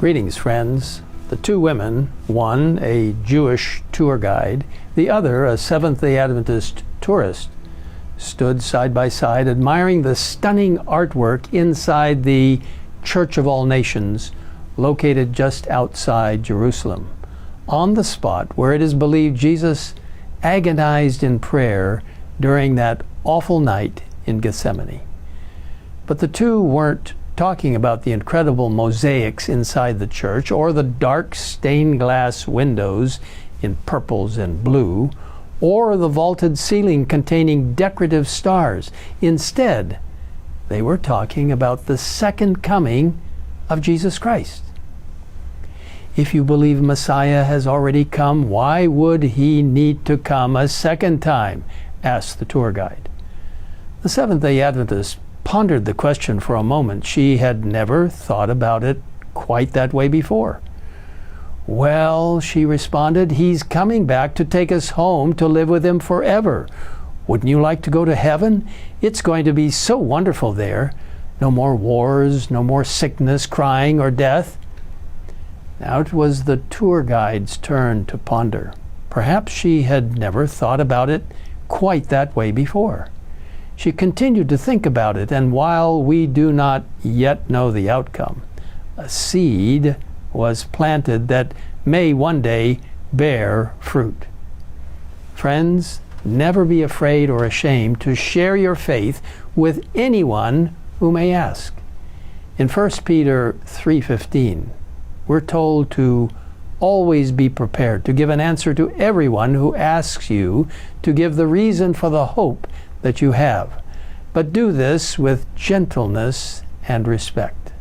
Greetings, friends. The two women, one a Jewish tour guide, the other a Seventh-day Adventist tourist, stood side by side admiring the stunning artwork inside the Church of All Nations, located just outside Jerusalem, on the spot where it is believed Jesus agonized in prayer during that awful night in Gethsemane. But the two weren't talking about the incredible mosaics inside the church or the dark stained glass windows in purples and blue or the vaulted ceiling containing decorative stars. Instead, they were talking about the second coming of Jesus Christ. If you believe Messiah has already come, why would he need to come a second time? Asked the tour guide. The Seventh-day Adventist pondered the question for a moment. She had never thought about it quite that way before. Well, she responded, he's coming back to take us home to live with him forever. Wouldn't you like to go to heaven? It's going to be so wonderful there. No more wars, no more sickness, crying, or death. Now it was the tour guide's turn to ponder. Perhaps she had never thought about it quite that way before. She continued to think about it, and while we do not yet know the outcome, a seed was planted that may one day bear fruit. Friends, never be afraid or ashamed to share your faith with anyone who may ask. In 1 Peter 3:15, we're told to always be prepared to give an answer to everyone who asks you to give the reason for the hope that you have, but do this with gentleness and respect.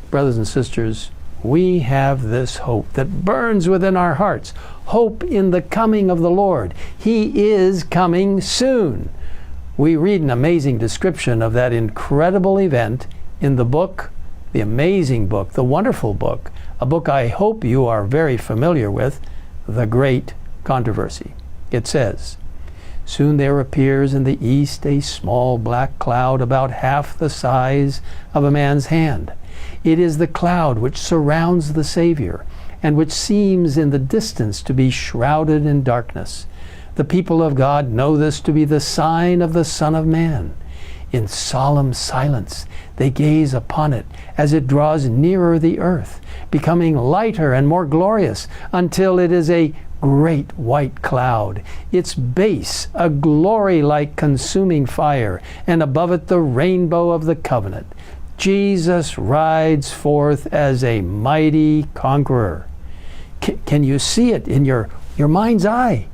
Brothers and sisters, we have this hope that burns within our hearts, hope in the coming of the Lord. He is coming soon. We read an amazing description of that incredible event in the book, the amazing book, the wonderful book, a book I hope you are very familiar with, The Great Controversy. It says, "Soon there appears in the east a small black cloud about half the size of a man's hand. It is the cloud which surrounds the Savior, and which seems in the distance to be shrouded in darkness. The people of God know this to be the sign of the Son of Man. In solemn silence they gaze upon it as it draws nearer the earth, becoming lighter and more glorious until it is a great white cloud, its base a glory like consuming fire, and above it the rainbow of the covenant. Jesus rides forth as a mighty conqueror." Can you see it in your mind's eye?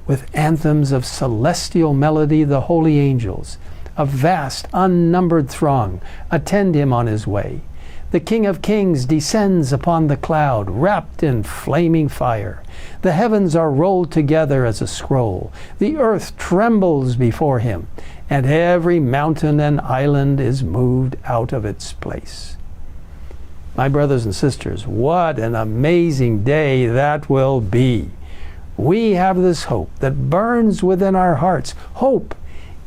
With anthems of celestial melody, the holy angels, a vast, unnumbered throng, attend him on his way. The King of Kings descends upon the cloud, wrapped in flaming fire. The heavens are rolled together as a scroll. The earth trembles before him, and every mountain and island is moved out of its place. My brothers and sisters, what an amazing day that will be. We have this hope that burns within our hearts, hope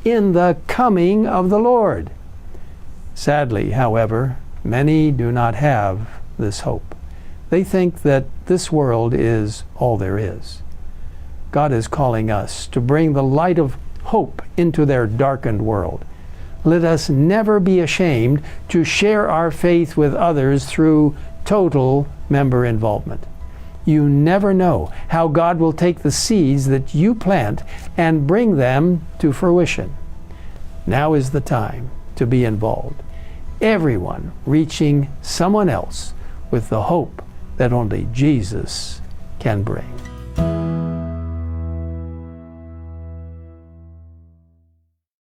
in the coming of the Lord. Sadly, however, many do not have this hope. They think that this world is all there is. God is calling us to bring the light of hope into their darkened world. Let us never be ashamed to share our faith with others through total member involvement. You never know how God will take the seeds that you plant and bring them to fruition. Now is the time to be involved. Everyone reaching someone else with the hope that only Jesus can bring.